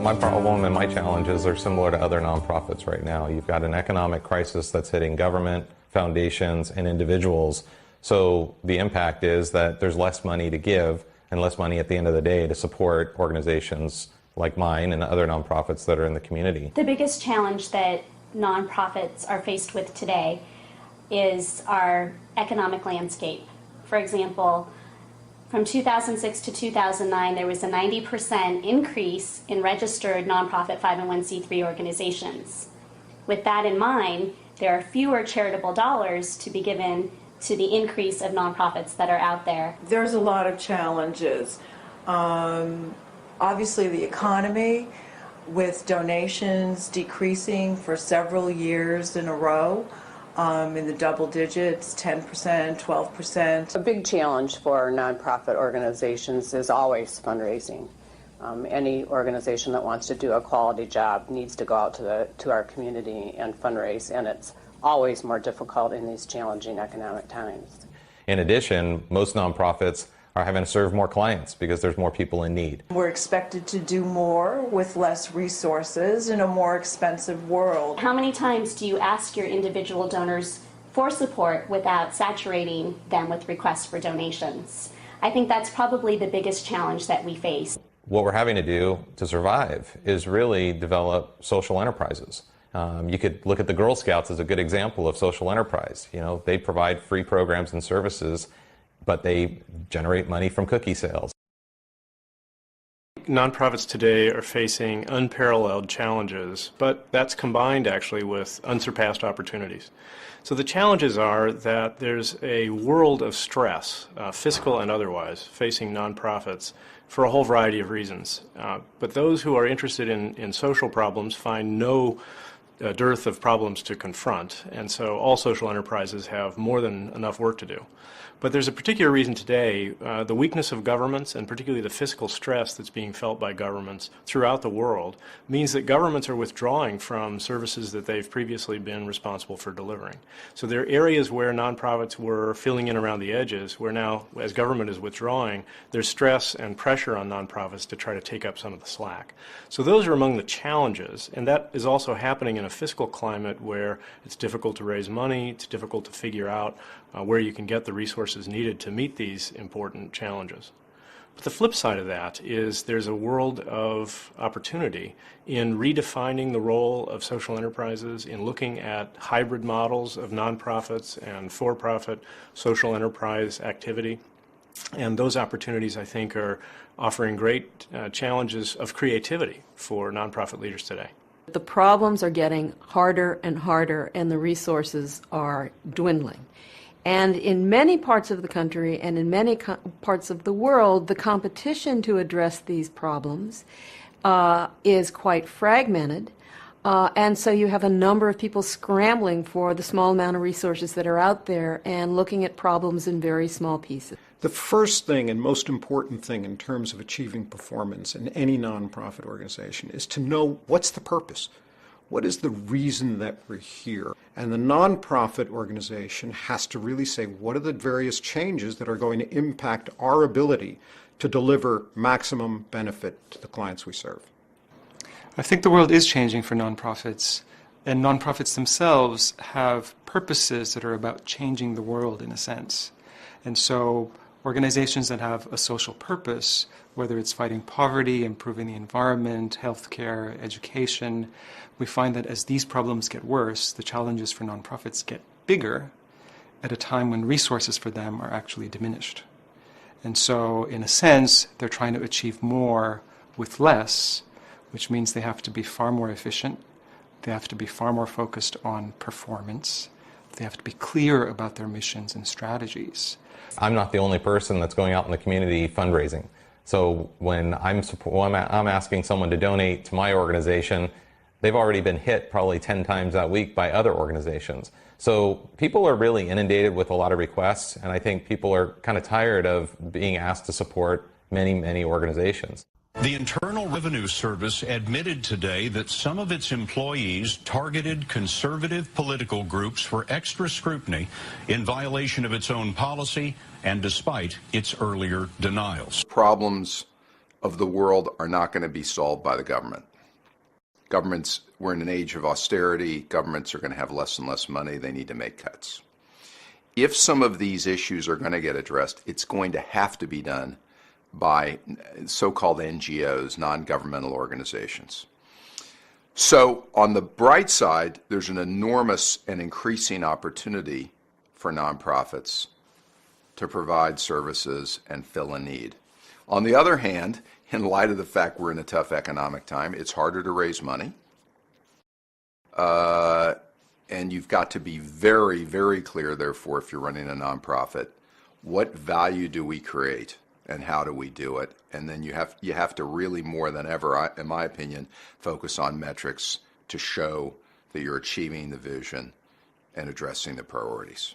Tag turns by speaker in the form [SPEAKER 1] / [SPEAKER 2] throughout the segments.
[SPEAKER 1] My problem and my challenges are similar to other nonprofits right now. You've got an economic crisis that's hitting government, foundations, and individuals. So the impact is that there's less money to give and less money at the end of the day to support organizations like mine and other nonprofits that are in the community.
[SPEAKER 2] The biggest challenge that nonprofits are faced with today is our economic landscape. For example, from 2006 to 2009, there was a 90% increase in registered nonprofit 501c3 organizations. With that in mind, there are fewer charitable dollars to be given to the increase of nonprofits that are out there.
[SPEAKER 3] There's a lot of challenges. Obviously the economy, with donations decreasing for several years in a row, in the double digits, 10%, 12%.
[SPEAKER 4] A big challenge for nonprofit organizations is always fundraising. Any organization that wants to do a quality job needs to go out to our community and fundraise, and it's always more difficult in these challenging economic times.
[SPEAKER 1] In addition, most nonprofits are having to serve more clients because there's more people in need.
[SPEAKER 3] We're expected to do more with less resources in a more expensive world.
[SPEAKER 2] How many times do you ask your individual donors for support without saturating them with requests for donations? I think that's probably the biggest challenge that we face.
[SPEAKER 1] What we're having to do to survive is really develop social enterprises. You could look at the Girl Scouts as a good example of social enterprise. You know, they provide free programs and services, but they generate money from cookie sales.
[SPEAKER 5] Nonprofits today are facing unparalleled challenges, but that's combined actually with unsurpassed opportunities. So the challenges are that there's a world of stress, fiscal and otherwise, facing nonprofits for a whole variety of reasons. But those who are interested in social problems find no dearth of problems to confront, and so all social enterprises have more than enough work to do. But there's a particular reason today, the weakness of governments, and particularly the fiscal stress that's being felt by governments throughout the world, means that governments are withdrawing from services that they've previously been responsible for delivering. So there are areas where nonprofits were filling in around the edges, where now, as government is withdrawing, there's stress and pressure on nonprofits to try to take up some of the slack. So those are among the challenges, and that is also happening in a fiscal climate where it's difficult to raise money, it's difficult to figure out where you can get the resources needed to meet these important challenges. But the flip side of that is there's a world of opportunity in redefining the role of social enterprises, in looking at hybrid models of nonprofits and for-profit social enterprise activity. And those opportunities, I think, are offering great challenges of creativity for nonprofit leaders today.
[SPEAKER 6] The problems are getting harder and harder, and the resources are dwindling. And in many parts of the country and in many parts of the world, the competition to address these problems is quite fragmented. And so you have a number of people scrambling for the small amount of resources that are out there and looking at problems in very small pieces.
[SPEAKER 7] The first thing and most important thing in terms of achieving performance in any nonprofit organization is to know what's the purpose. What is the reason that we're here? And the nonprofit organization has to really say, what are the various changes that are going to impact our ability to deliver maximum benefit to the clients we serve?
[SPEAKER 8] I think the world is changing for nonprofits, and nonprofits themselves have purposes that are about changing the world in a sense. And so organizations that have a social purpose, whether it's fighting poverty, improving the environment, healthcare, education, we find that as these problems get worse, the challenges for nonprofits get bigger at a time when resources for them are actually diminished. And so, in a sense, they're trying to achieve more with less, which means they have to be far more efficient, they have to be far more focused on performance, they have to be clear about their missions and strategies.
[SPEAKER 1] I'm not the only person that's going out in the community fundraising. So when I'm asking someone to donate to my organization, they've already been hit probably 10 times that week by other organizations. So people are really inundated with a lot of requests, and I think people are kind of tired of being asked to support many, many organizations.
[SPEAKER 9] The Internal Revenue Service admitted today that some of its employees targeted conservative political groups for extra scrutiny in violation of its own policy and despite its earlier denials.
[SPEAKER 10] Problems of the world are not going to be solved by the government. we're in an age of austerity. Governments are going to have less and less money. They need to make cuts. If some of these issues are going to get addressed, it's going to have to be done by so-called NGOs, non-governmental organizations. So on the bright side, there's an enormous and increasing opportunity for nonprofits to provide services and fill a need. On the other hand, in light of the fact we're in a tough economic time, it's harder to raise money. And you've got to be very, very clear, therefore, if you're running a nonprofit, what value do we create and how do we do it? And then you have to really, more than ever, in my opinion, focus on metrics to show that you're achieving the vision and addressing the priorities.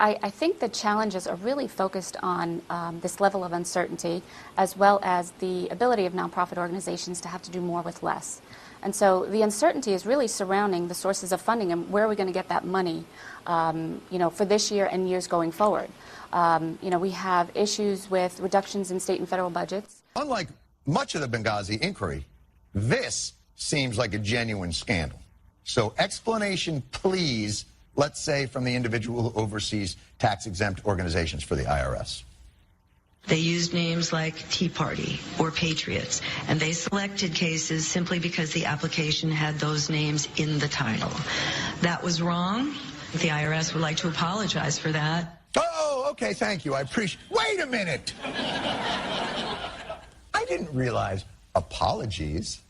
[SPEAKER 11] I think the challenges are really focused on this level of uncertainty, as well as the ability of nonprofit organizations to have to do more with less. And so the uncertainty is really surrounding the sources of funding and where are we going to get that money, for this year and years going forward. We have issues with reductions in state and federal budgets.
[SPEAKER 12] Unlike much of the Benghazi inquiry, this seems like a genuine scandal. So explanation, please, let's say from the individual who oversees tax-exempt organizations for the IRS.
[SPEAKER 13] They used names like Tea Party or Patriots, and they selected cases simply because the application had those names in the title. That was wrong. The IRS would like to apologize for that.
[SPEAKER 12] Oh, okay, thank you. I appreciate. Wait a minute! I didn't realize apologies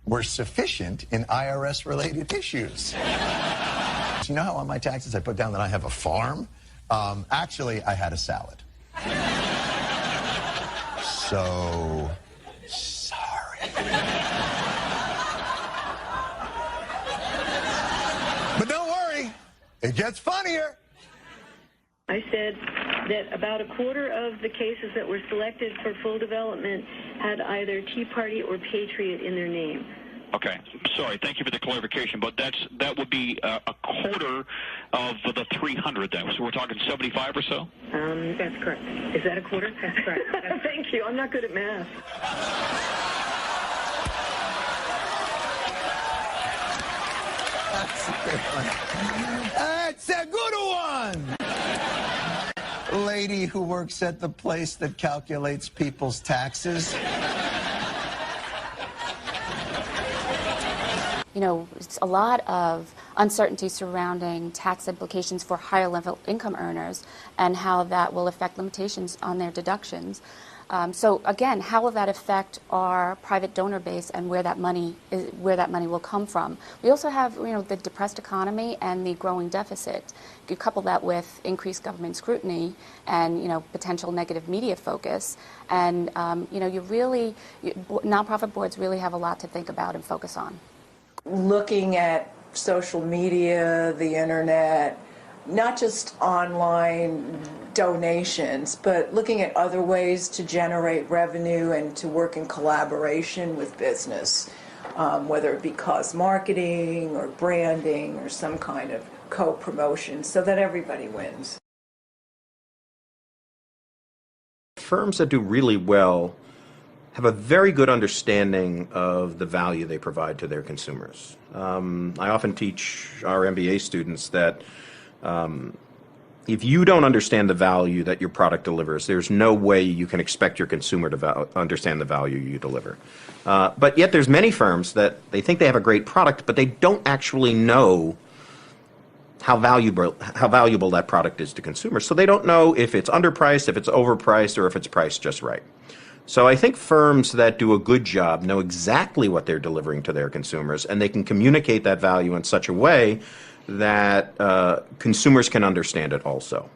[SPEAKER 12] were sufficient in IRS-related issues. You know how on my taxes I put down that I have a farm? Actually, I had a salad. So, sorry. But don't worry, it gets funnier.
[SPEAKER 14] I said that about a quarter of the cases that were selected for full development had either Tea Party or Patriot in their name.
[SPEAKER 15] Okay, sorry. Thank you for the clarification, but that would be a quarter of the 300 then. So we're talking 75 or so?
[SPEAKER 14] That's correct. Is that a quarter? That's correct. Thank you. I'm not good at math.
[SPEAKER 12] That's a good one! Lady who works at the place that calculates people's taxes.
[SPEAKER 11] It's a lot of uncertainty surrounding tax implications for higher level income earners and how that will affect limitations on their deductions. So again, how will that affect our private donor base and where that money will come from? We also have, the depressed economy and the growing deficit. You couple that with increased government scrutiny and, potential negative media focus, and nonprofit boards really have a lot to think about and focus on.
[SPEAKER 3] Looking at social media, the internet, not just online donations, but looking at other ways to generate revenue and to work in collaboration with business, whether it be cause marketing or branding or some kind of co-promotion, so that everybody wins.
[SPEAKER 7] Firms that do really well have a very good understanding of the value they provide to their consumers. I often teach our MBA students that if you don't understand the value that your product delivers, there's no way you can expect your consumer to understand the value you deliver. But yet there's many firms that they think they have a great product, but they don't actually know how valuable that product is to consumers. So they don't know if it's underpriced, if it's overpriced, or if it's priced just right. So I think firms that do a good job know exactly what they're delivering to their consumers, and they can communicate that value in such a way that consumers can understand it also.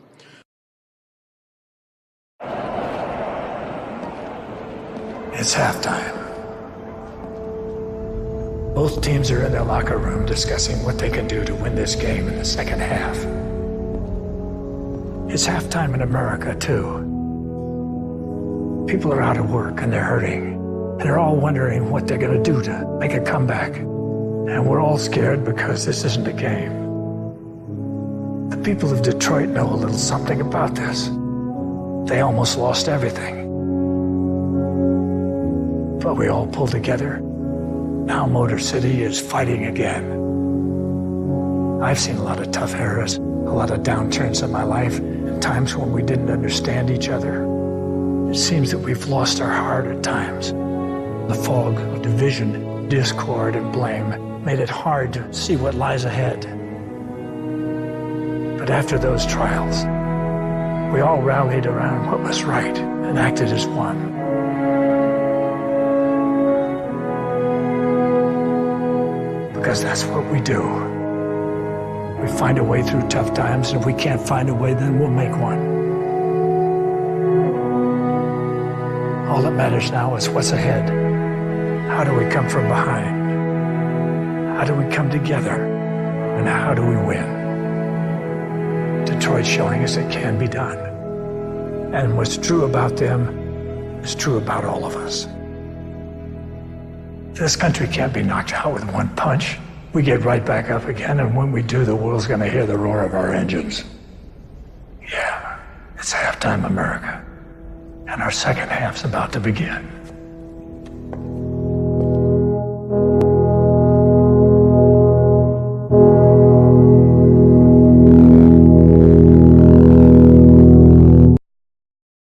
[SPEAKER 16] It's halftime. Both teams are in their locker room discussing what they can do to win this game in the second half. It's halftime in America, too. People are out of work and they're hurting, and they're all wondering what they're going to do to make a comeback. And we're all scared because this isn't a game. The people of Detroit know a little something about this. They almost lost everything. But we all pulled together Now Motor City is fighting again. I've seen a lot of tough eras, a lot of downturns in my life, and times when we didn't understand each other. It seems that we've lost our heart at times. The fog of division, discord, and blame made it hard to see what lies ahead. But after those trials, we all rallied around what was right and acted as one. Because that's what we do. We find a way through tough times, and if we can't find a way, then we'll make one. All that matters now is what's ahead. How do we come from behind? How do we come together? And how do we win? Detroit's showing us it can be done. And what's true about them is true about all of us. This country can't be knocked out with one punch. We get right back up again, and when we do, the world's going to hear the roar of our engines. Yeah, it's halftime America, and our second half's about to begin.